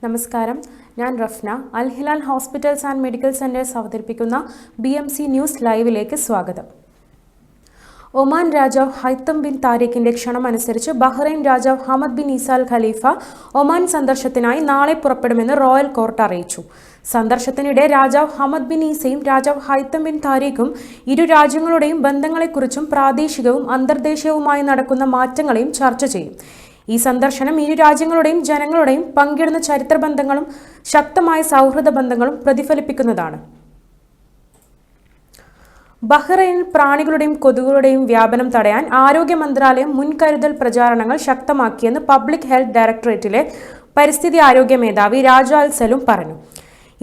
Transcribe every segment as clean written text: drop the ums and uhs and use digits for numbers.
നമസ്കാരം, ഞാൻ Rafna. Al Hilal hospitals and medical centres അവതരിപ്പിക്കുന്ന BMC ന്യൂസ് ലൈവിലേക്ക് സ്വാഗതം. ഒമാൻ രാജാവ് ഹൈത്തം ബിൻ താരിഖിന്റെ ക്ഷണമനുസരിച്ച് ബഹ്റൈൻ രാജാവ് Hamad bin Isa Al Khalifa Oman സന്ദർശനത്തിനായി നാളെ പുറപ്പെടുമെന്ന് റോയൽ കോർട്ട് അറിയിച്ചു. സന്ദർശനത്തിനിടെ രാജാവ് ഹമദ് ബിൻ ഈസയും രാജാവ് ഹൈത്തം ബിൻ താരിഖും ഇരു രാജ്യങ്ങളുടെയും ബന്ധങ്ങളെക്കുറിച്ചും പ്രാദേശികവും അന്തർദേശീയവുമായി നടക്കുന്ന മാറ്റങ്ങളെയും ചർച്ച ചെയ്യും. ഈ സന്ദർശനം ഇരു രാജ്യങ്ങളുടെയും ജനങ്ങളുടെയും പങ്കിടുന്ന ചരിത്ര ബന്ധങ്ങളും ശക്തമായ സൗഹൃദ ബന്ധങ്ങളും പ്രതിഫലിപ്പിക്കുന്നതാണ്. ബഹ്റൈനിൽ പ്രാണികളുടെയും കൊതുകുകളുടെയും വ്യാപനം തടയാൻ ആരോഗ്യ മന്ത്രാലയം മുൻകരുതൽ പ്രചാരണങ്ങൾ ശക്തമാക്കിയെന്ന് പബ്ലിക് ഹെൽത്ത് ഡയറക്ടറേറ്റിലെ പരിസ്ഥിതി ആരോഗ്യ മേധാവി രാജ അൽ സലൂം പറഞ്ഞു.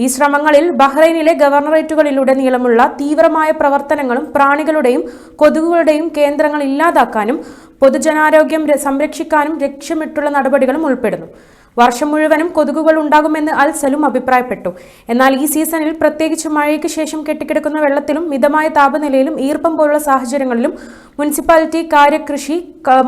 ഈ ശ്രമങ്ങളിൽ ബഹ്റൈനിലെ ഗവർണറേറ്റുകളിലുടനീളമുള്ള തീവ്രമായ പ്രവർത്തനങ്ങളും പ്രാണികളുടെയും കൊതുകുകളുടെയും കേന്ദ്രങ്ങൾ ഇല്ലാതാക്കാനും പൊതുജനാരോഗ്യം സംരക്ഷിക്കാനും ലക്ഷ്യമിട്ടുള്ള നടപടികളും ഉൾപ്പെടുന്നു. വർഷം മുഴുവനും കൊതുകുകൾ ഉണ്ടാകുമെന്ന് അൽ സലൂം അഭിപ്രായപ്പെട്ടു. എന്നാൽ ഈ സീസണിൽ പ്രത്യേകിച്ച് മഴയ്ക്ക് ശേഷം കെട്ടിക്കിടക്കുന്ന വെള്ളത്തിലും മിതമായ താപനിലയിലും ഈർപ്പം പോലുള്ള സാഹചര്യങ്ങളിലും മുനിസിപ്പാലിറ്റി കാര്യകൃഷി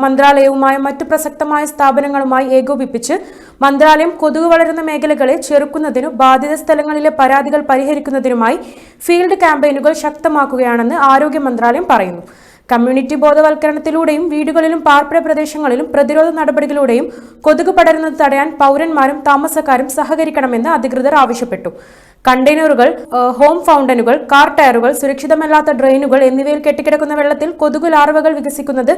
മന്ത്രാലയവുമായ മറ്റു പ്രസക്തമായ സ്ഥാപനങ്ങളുമായി ഏകോപിപ്പിച്ച് മന്ത്രാലയം കൊതുക് വളരുന്ന മേഖലകളെ ചെറുക്കുന്നതിനു ബാധിത സ്ഥലങ്ങളിലെ പരാതികൾ പരിഹരിക്കുന്നതിനുമായി ഫീൽഡ് ക്യാമ്പയിനുകൾ ശക്തമാക്കുകയാണെന്ന് ആരോഗ്യ മന്ത്രാലയം പറയുന്നു. കമ്മ്യൂണിറ്റി ബോധവൽക്കരണത്തിലൂടെയും വീടുകളിലും പാർപ്പിട പ്രദേശങ്ങളിലും പ്രതിരോധ നടപടികളിലൂടെയും കൊതുക് പടരുന്നത് തടയാൻ പൗരന്മാരും താമസക്കാരും സഹകരിക്കണമെന്ന് അധികൃതർ ആവശ്യപ്പെട്ടു. കണ്ടെയ്നറുകൾ, ഹോം ഫൗണ്ടനുകൾ, കാർ ടയറുകൾ, സുരക്ഷിതമല്ലാത്ത ഡ്രെയിനുകൾ എന്നിവയിൽ കെട്ടിക്കിടക്കുന്ന വെള്ളത്തിൽ കൊതുക് ലാർവകൾ വികസിക്കുന്നത്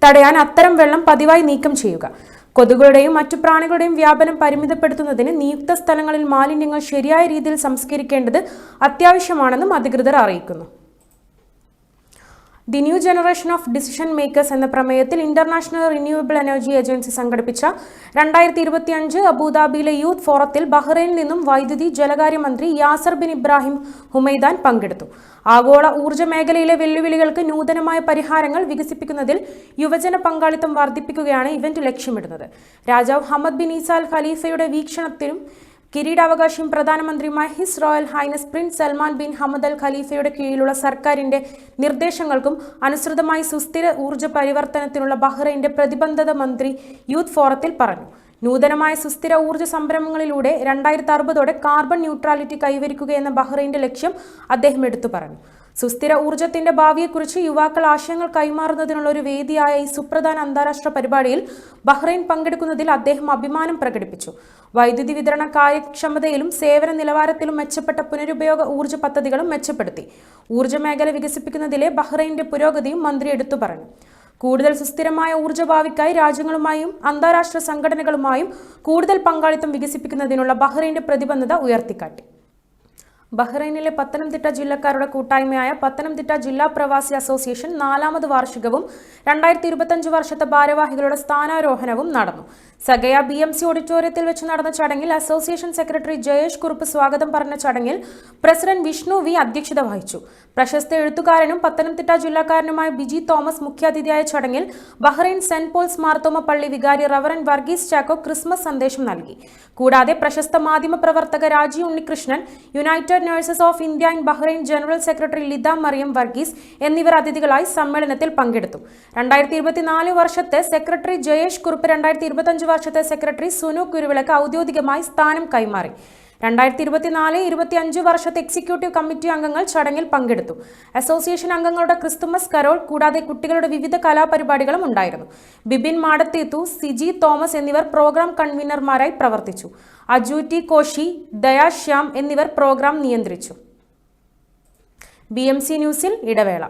തടയാൻ അത്തരം വെള്ളം പതിവായി നീക്കം ചെയ്യുക. കൊതുകുകളുടെയും മറ്റു പ്രാണികളുടെയും വ്യാപനം പരിമിതപ്പെടുത്തുന്നതിന് നിയുക്ത സ്ഥലങ്ങളിൽ മാലിന്യങ്ങൾ ശരിയായ രീതിയിൽ സംസ്കരിക്കേണ്ടത് അത്യാവശ്യമാണെന്നും അധികൃതർ അറിയിക്കുന്നു. The new generation of decision makers എന്ന പ്രമേയത്തിൽ ഇന്റർനാഷണൽ റിന്യൂവബിൾ എനർജി ഏജൻസി സംഘടിപ്പിച്ച 2025 അബുദാബിയിലെ യൂത്ത് ഫോറത്തിൽ ബഹ്റൈനിൽ നിന്നും വൈദ്യുതി ജലകാര്യമന്ത്രി യാസർ ബിൻ ഇബ്രാഹിം ഹുമൈദാൻ പങ്കെടുത്തു. ആഗോള ഊർജ്ജ മേഖലയിലെ വെല്ലുവിളികൾക്ക് നൂതനമായ പരിഹാരങ്ങൾ വികസിപ്പിക്കുന്നതിൽ യുവജന പങ്കാളിത്തം വർദ്ധിപ്പിക്കുകയാണ് ഇവന്റ് ലക്ഷ്യമിടുന്നത്. രാജാവ് ഹമദ് ബിൻ ഈസ അൽ ഖലീഫയുടെ വീക്ഷണത്തിലും കിരീടാവകാശിയും പ്രധാനമന്ത്രിയുമായ His Royal Highness Prince Salman bin Hamad Al ഖലീഫയുടെ കീഴിലുള്ള സർക്കാരിന്റെ നിർദ്ദേശങ്ങൾക്കും അനുസൃതമായി സുസ്ഥിര ഊർജ്ജ പരിവർത്തനത്തിനുള്ള ബഹ്റൈന്റെ പ്രതിബദ്ധത മന്ത്രി യൂത്ത് ഫോറത്തിൽ പറഞ്ഞു. നൂതനമായ സുസ്ഥിര ഊർജ്ജ സംരംഭങ്ങളിലൂടെ 2060 കാർബൺ ന്യൂട്രാലിറ്റി കൈവരിക്കുകയെന്ന ബഹ്റൈന്റെ ലക്ഷ്യം അദ്ദേഹം എടുത്തു പറഞ്ഞു. സുസ്ഥിര ഊർജ്ജത്തിന്റെ ഭാവിയെക്കുറിച്ച് യുവാക്കൾ ആശയങ്ങൾ കൈമാറുന്നതിനുള്ള ഒരു വേദിയായ ഈ സുപ്രധാന അന്താരാഷ്ട്ര പരിപാടിയിൽ ബഹ്റൈൻ പങ്കെടുക്കുന്നതിൽ അദ്ദേഹം അഭിമാനം പ്രകടിപ്പിച്ചു. വൈദ്യുതി വിതരണ കാര്യക്ഷമതയിലും സേവന നിലവാരത്തിലും മെച്ചപ്പെട്ട പുനരുപയോഗ ഊർജ്ജ പദ്ധതികളും മെച്ചപ്പെടുത്തി. ഊർജ്ജ മേഖല വികസിപ്പിക്കുന്നതിലെ ബഹ്റൈന്റെ പുരോഗതിയും മന്ത്രി എടുത്തു പറഞ്ഞു. കൂടുതൽ സുസ്ഥിരമായ ഊർജ്ജ ഭാവിക്കായി രാജ്യങ്ങളുമായും അന്താരാഷ്ട്ര സംഘടനകളുമായും കൂടുതൽ പങ്കാളിത്തം വികസിപ്പിക്കുന്നതിനുള്ള ബഹ്റൈന്റെ പ്രതിബദ്ധത ഉയർത്തിക്കാട്ടി. ബഹ്റൈനിലെ പത്തനംതിട്ട ജില്ലക്കാരുടെ കൂട്ടായ്മയായ പത്തനംതിട്ട ജില്ലാ പ്രവാസി അസോസിയേഷൻ 4ാമത് വാർഷികവും 2025 വർഷത്തെ ഭാരവാഹികളുടെ സ്ഥാനാരോഹണവും നടന്നു. സഗയ BMC ഓഡിറ്റോറിയത്തിൽ വെച്ച് നടന്ന ചടങ്ങിൽ അസോസിയേഷൻ സെക്രട്ടറി ജയേഷ് കുറുപ്പ് സ്വാഗതം പറഞ്ഞ ചടങ്ങിൽ പ്രസിഡന്റ് വിഷ്ണു വി അധ്യക്ഷത വഹിച്ചു. പ്രശസ്ത എഴുത്തുകാരനും പത്തനംതിട്ട ജില്ലക്കാരനുമായ ബിജി തോമസ് മുഖ്യാതിഥിയായ ചടങ്ങിൽ ബഹ്റൈൻ സെന്റ് പോൾസ് മാർത്തോമ പള്ളി വികാരി റവറൻ വർഗീസ് ചാക്കോ ക്രിസ്മസ് സന്ദേശം നൽകി. കൂടാതെ പ്രശസ്ത മാധ്യമ പ്രവർത്തക Raji Unnikrishnan, United Nurses of India and Bahrain general secretary Litha Mariam Varghese എന്നിവർ അതിഥികളായി സമ്മേളനത്തിൽ പങ്കെടുത്തു. 2024 വർഷത്തെ സെക്രട്ടറി ജയേഷ് കുറുപ്പ് 2025 വർഷത്തെ സെക്രട്ടറി സുനു കുരുവിളക്ക് ഔദ്യോഗികമായി സ്ഥാനം കൈമാറി. 2024-25 വർഷത്തെ എക്സിക്യൂട്ടീവ് കമ്മിറ്റി അംഗങ്ങൾ ചടങ്ങിൽ പങ്കെടുത്തു. അസോസിയേഷൻ അംഗങ്ങളുടെ ക്രിസ്തുമസ് കരോൾ കൂടാതെ കുട്ടികളുടെ വിവിധ കലാപരിപാടികളും ഉണ്ടായിരുന്നു. ബിബിൻ മാടത്തേത്തു, സിജി തോമസ് എന്നിവർ പ്രോഗ്രാം കൺവീനർമാരായി പ്രവർത്തിച്ചു. അജു ടി കോശി, ദയാ ശ്യാം എന്നിവർ പ്രോഗ്രാം നിയന്ത്രിച്ചു. BMC ന്യൂസിൽ ഇടവേള.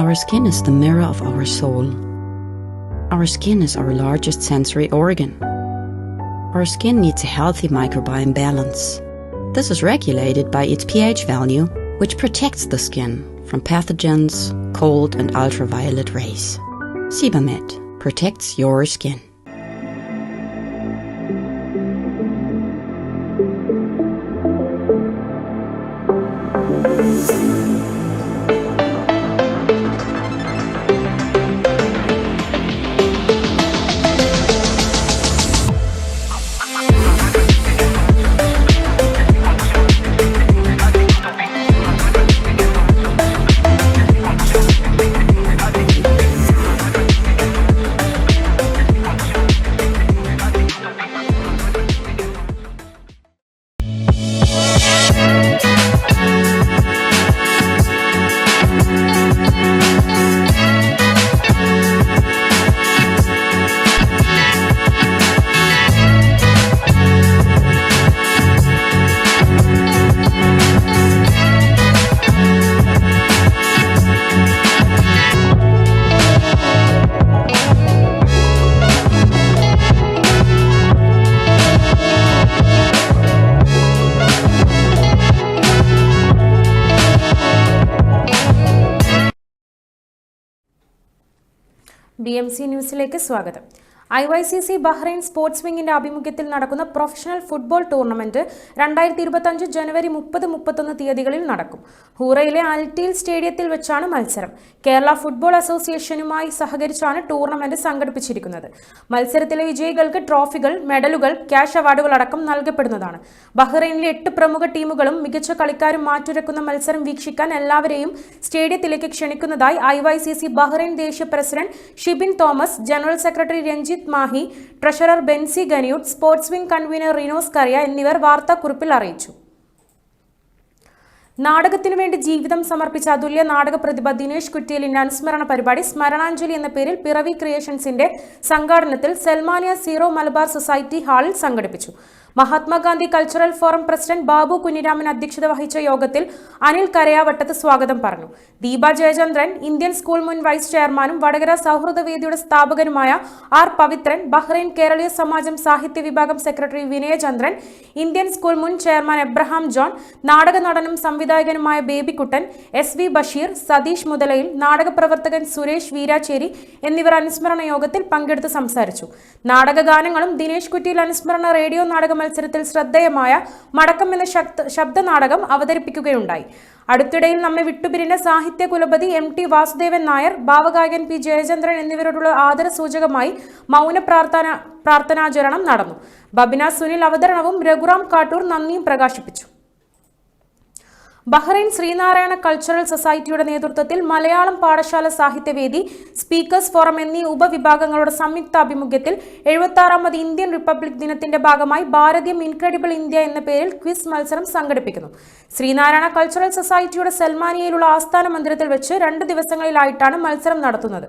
Our skin is the mirror of our soul. Our skin is our largest sensory organ. Our skin needs a healthy microbiome balance. This is regulated by its pH value, which protects the skin from pathogens, cold and ultraviolet rays. Sebamed protects your skin. BMC ന്യൂസിലേക്ക് സ്വാഗതം. IYCC Bahrain sports വിങ്ങിന്റെ ആഭിമുഖ്യത്തിൽ നടക്കുന്ന professional football tournament 2025 ജനുവരി 30-31 തീയതികളിൽ നടക്കും. ഹൂറയിലെ അൽറ്റീൽ സ്റ്റേഡിയത്തിൽ വെച്ചാണ് മത്സരം. Kerala football അസോസിയേഷനുമായി സഹകരിച്ചാണ് ടൂർണമെന്റ് സംഘടിപ്പിച്ചിരിക്കുന്നത്. മത്സരത്തിലെ വിജയികൾക്ക് ട്രോഫികൾ, മെഡലുകൾ, ക്യാഷ് അവാർഡുകൾ അടക്കം നൽകപ്പെടുന്നതാണ്. ബഹ്റൈനിലെ 8 പ്രമുഖ ടീമുകളും മികച്ച കളിക്കാരും മാറ്റുരക്കുന്ന മത്സരം വീക്ഷിക്കാൻ എല്ലാവരെയും സ്റ്റേഡിയത്തിലേക്ക് ക്ഷണിക്കുന്നതായി IYCC ബഹ്റൈൻ ദേശീയ president Shibin Thomas, general secretary Ranjith Mahi, treasurer Benzy Ganiyoot, sports wing convener Rinos Kariya എന്നിവർ വാർത്താക്കുറിപ്പിൽ അറിയിച്ചു. നാടകത്തിനു വേണ്ടി ജീവിതം സമർപ്പിച്ച അതുല്യ നാടക പ്രതിഭ ദിനേശ് കുറ്റിയലിന്റെ അനുസ്മരണ പരിപാടി സ്മരണാഞ്ജലി എന്ന പേരിൽ പിറവി ക്രിയേഷൻസിന്റെ സംഘാടനത്തിൽ സെൽമാനിയ സീറോ മലബാർ സൊസൈറ്റി ഹാളിൽ സംഘടിപ്പിച്ചു. Mahatma Gandhi cultural forum president Babu Kunhiraman അധ്യക്ഷത വഹിച്ച യോഗത്തിൽ അനിൽ കരയാവട്ടത്ത് സ്വാഗതം പറഞ്ഞു. ദീപ ജയചന്ദ്രൻ, ഇന്ത്യൻ സ്കൂൾ മുൻ വൈസ് ചെയർമാനും വടകര സൗഹൃദവേദിയുടെ സ്ഥാപകനുമായ R പവിത്രൻ, ബഹ്റൈൻ കേരളീയ സമാജം സാഹിത്യ വിഭാഗം സെക്രട്ടറി വിനയചന്ദ്രൻ, ഇന്ത്യൻ സ്കൂൾ മുൻ ചെയർമാൻ എബ്രഹാം ജോൺ, നാടക നടനും സംവിധായകനുമായ ബേബിക്കുട്ടൻ, SV ബഷീർ, സതീഷ് മുതലയിൽ, നാടക പ്രവർത്തകൻ സുരേഷ് വീരാച്ചേരി എന്നിവർ അനുസ്മരണ യോഗത്തിൽ പങ്കെടുത്ത് സംസാരിച്ചു. നാടകഗാനങ്ങളും ദിനേശ് കുറ്റിയിൽ അനുസ്മരണ റേഡിയോ നാടക മത്സരത്തിൽ ശ്രദ്ധേയമായ മടക്കം എന്ന ശബ്ദ നാടകം അവതരിപ്പിക്കുകയുണ്ടായി. അടുത്തിടയിൽ നമ്മെ വിട്ടുപിരിഞ്ഞ സാഹിത്യ കുലപതി MT വാസുദേവൻ നായർ, ഭാവഗായകൻ P ജയചന്ദ്രൻ എന്നിവരോടുള്ള ആദരസൂചകമായി മൗന പ്രാർത്ഥനാചരണം നടന്നു. ബബിന സുനിൽ അവതരണവും രഘുറാം കാട്ടൂർ നന്ദിയും പ്രകാശിപ്പിച്ചു. ബഹ്റൈൻ ശ്രീനാരായണ കൾച്ചറൽ സൊസൈറ്റിയുടെ നേതൃത്വത്തിൽ മലയാളം പാഠശാല സാഹിത്യവേദി, സ്പീക്കേഴ്സ് ഫോറം എന്നീ ഉപവിഭാഗങ്ങളുടെ സംയുക്താഭിമുഖ്യത്തിൽ 76ാമത് ഇന്ത്യൻ റിപ്പബ്ലിക് ദിനത്തിന്റെ ഭാഗമായി ഭാരതീയം ഇൻക്രെഡിബിൾ ഇന്ത്യ എന്ന പേരിൽ ക്വിസ് മത്സരം സംഘടിപ്പിക്കുന്നു. ശ്രീനാരായണ കൾച്ചറൽ സൊസൈറ്റിയുടെ സെൽമാനിയയിലുള്ള ആസ്ഥാന മന്ദിരത്തിൽ വെച്ച് 2 ദിവസങ്ങളിലായിട്ടാണ് മത്സരം നടത്തുന്നത്.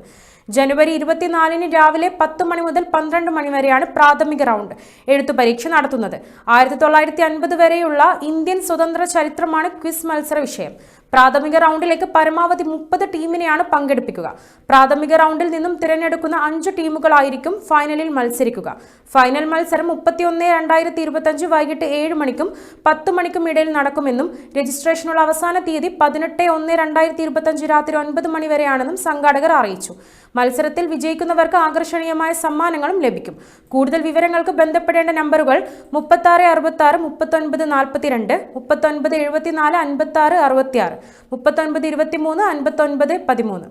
ജനുവരി 24-ന് രാവിലെ 10 മണി മുതൽ 12 മണി വരെയാണ് പ്രാഥമിക റൗണ്ട് എഴുത്തു പരീക്ഷ നടത്തുന്നത്. 1950 വരെയുള്ള ഇന്ത്യൻ സ്വതന്ത്ര ചരിത്രമാണ് ക്വിസ് മത്സര വിഷയം. പ്രാഥമിക റൗണ്ടിലേക്ക് പരമാവധി 30 ടീമിനെയാണ് പങ്കെടുപ്പിക്കുക. പ്രാഥമിക റൗണ്ടിൽ നിന്നും തിരഞ്ഞെടുക്കുന്ന 5 ടീമുകളായിരിക്കും ഫൈനലിൽ മത്സരിക്കുക. ഫൈനൽ മത്സരം 31/2/2025 വൈകിട്ട് 7 മണിക്കും 10 മണിക്കും ഇടയിൽ നടക്കുമെന്നും രജിസ്ട്രേഷനുള്ള അവസാന തീയതി 18/1/2025 രാത്രി 9 മണി വരെയാണെന്നും സംഘാടകർ അറിയിച്ചു. മത്സരത്തിൽ വിജയിക്കുന്നവർക്ക് ആകർഷണീയമായ സമ്മാനങ്ങളും ലഭിക്കും. കൂടുതൽ വിവരങ്ങൾക്ക് ബന്ധപ്പെടേണ്ട നമ്പറുകൾ 3666 3942, 3974 5666, 3923 5913.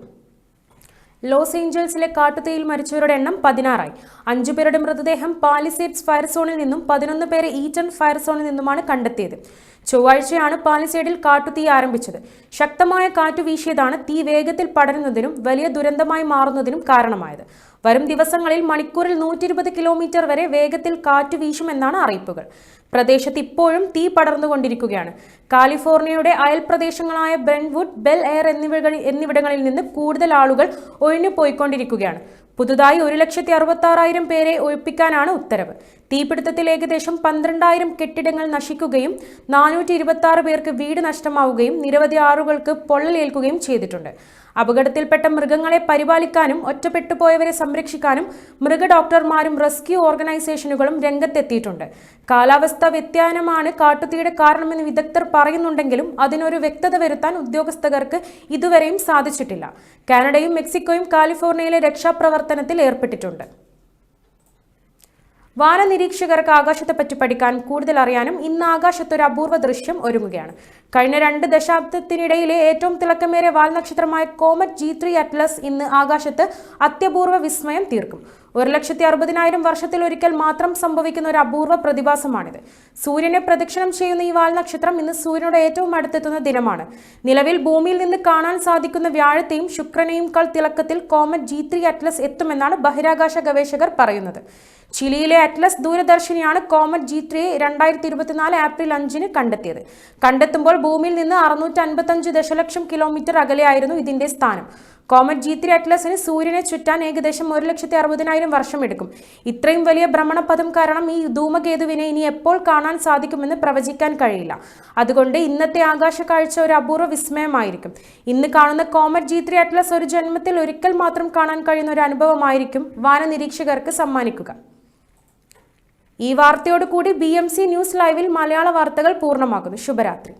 ലോസ് ഏഞ്ചൽസിലെ കാട്ടുതീയിൽ മരിച്ചവരുടെ എണ്ണം 16ആയി. 5 പേരുടെ മൃതദേഹം പാലിസേഡ്സ് ഫയർ സോണിൽ നിന്നും 11 പേരെ ഈറ്റൺ ഫയർ സോണിൽ നിന്നുമാണ് കണ്ടെത്തിയത്. ചൊവ്വാഴ്ചയാണ് പാലിസേഡിൽ കാട്ടുതീ ആരംഭിച്ചത്. ശക്തമായ കാറ്റ് വീശിയതാണ് തീ വേഗത്തിൽ പടരുന്നതിനും വലിയ ദുരന്തമായി മാറുന്നതിനും കാരണമായത്. വരും ദിവസങ്ങളിൽ മണിക്കൂറിൽ 120 കിലോമീറ്റർ വരെ വേഗത്തിൽ കാറ്റ് വീശുമെന്നാണ് അറിയിപ്പുകൾ. പ്രദേശത്ത് ഇപ്പോഴും തീ പടർന്നുകൊണ്ടിരിക്കുകയാണ്. കാലിഫോർണിയയുടെ അയൽ പ്രദേശങ്ങളായ ബ്രെൻവുഡ്, ബെൽ എയർ എന്നിവിടങ്ങളിൽ നിന്ന് കൂടുതൽ ആളുകൾ ഒഴിഞ്ഞു പോയിക്കൊണ്ടിരിക്കുകയാണ്. പുതുതായി 1,66,000 പേരെ ഒഴിപ്പിക്കാനാണ് ഉത്തരവ്. തീപിടുത്തത്തിൽ ഏകദേശം 12,000 കെട്ടിടങ്ങൾ നശിക്കുകയും 426 പേർക്ക് വീട് നഷ്ടമാവുകയും നിരവധി ആളുകൾക്ക് പൊള്ളലേൽക്കുകയും ചെയ്തിട്ടുണ്ട്. അപകടത്തിൽപ്പെട്ട മൃഗങ്ങളെ പരിപാലിക്കാനും ഒറ്റപ്പെട്ടുപോയവരെ സംരക്ഷിക്കാനും മൃഗ ഡോക്ടർമാരും റെസ്ക്യൂ ഓർഗനൈസേഷനുകളും രംഗത്തെത്തിയിട്ടുണ്ട്. കാലാവസ്ഥാ വ്യതിയാനമാണ് കാട്ടുതീയുടെ കാരണമെന്ന് വിദഗ്ധർ പറയുന്നുണ്ടെങ്കിലും അതിനൊരു വ്യക്തത വരുത്താൻ ഉദ്യോഗസ്ഥർക്ക് ഇതുവരെയും സാധിച്ചിട്ടില്ല. കാനഡയും മെക്സിക്കോയും കാലിഫോർണിയയിലെ രക്ഷാപ്രവർത്തനത്തിൽ ഏർപ്പെട്ടിട്ടുണ്ട്. വാനനിരീക്ഷകർക്ക് ആകാശത്തെപ്പറ്റി പഠിക്കാൻ കൂടുതൽ അറിയാനും ഇന്ന് ആകാശത്ത് ഒരു അപൂർവ ദൃശ്യം ഒരുങ്ങുകയാണ്. കഴിഞ്ഞ 2 ദശാബ്ദത്തിനിടയിലെ ഏറ്റവും തിളക്കമേറിയ വാൽനക്ഷത്രമായ കോമറ്റ് G3 അറ്റ്ലസ് ഇന്ന് ആകാശത്ത് അത്യപൂർവ വിസ്മയം തീർക്കും. 1,60,000 വർഷത്തിലൊരിക്കൽ മാത്രം സംഭവിക്കുന്ന ഒരു അപൂർവ പ്രതിഭാസമാണിത്. സൂര്യനെ പ്രദക്ഷിണം ചെയ്യുന്ന ഈ വാൽനക്ഷത്രം ഇന്ന് സൂര്യനോട് ഏറ്റവും അടുത്തെത്തുന്ന ദിനമാണ്. നിലവിൽ ഭൂമിയിൽ നിന്ന് കാണാൻ സാധിക്കുന്ന വ്യാഴത്തെയും ശുക്രനെയുംക്കാൾ തിളക്കത്തിൽ കോമറ്റ് G3 അറ്റ്ലസ് എത്തുമെന്നാണ് ബഹിരാകാശ ഗവേഷകർ പറയുന്നത്. ചിലിയിലെ അറ്റ്ലസ് ദൂരദർശിനിയാണ് കോമറ്റ് G3 2024 ഏപ്രിൽ 5-ന് കണ്ടെത്തിയത്. കണ്ടെത്തുമ്പോൾ ഭൂമിയിൽ നിന്ന് 655 ദശലക്ഷം കിലോമീറ്റർ അകലെയായിരുന്നു ഇതിന്റെ സ്ഥാനം. കോമറ്റ് G3 അറ്റ്ലസിന് സൂര്യനെ ചുറ്റാൻ ഏകദേശം 1,60,000 വർഷം എടുക്കും. ഇത്രയും വലിയ ഭ്രമണപഥം കാരണം ഈ ധൂമകേതുവിനെ ഇനി എപ്പോൾ കാണാൻ സാധിക്കുമെന്ന് പ്രവചിക്കാൻ കഴിയില്ല. അതുകൊണ്ട് ഇന്നത്തെ ആകാശ കാഴ്ച ഒരു അപൂർവ വിസ്മയമായിരിക്കും. ഇന്ന് കാണുന്ന കോമറ്റ് G3 അറ്റ്ലസ് ഒരു ജന്മത്തിൽ ഒരിക്കൽ മാത്രം കാണാൻ കഴിയുന്ന ഒരു അനുഭവമായിരിക്കും വാനനിരീക്ഷകർക്ക് സമ്മാനിക്കുക. ഈ വാർത്തയോടുകൂടി BMC ന്യൂസ് ലൈവിൽ മലയാള വാർത്തകൾ പൂർണ്ണമാകുന്നു. ശുഭരാത്രി.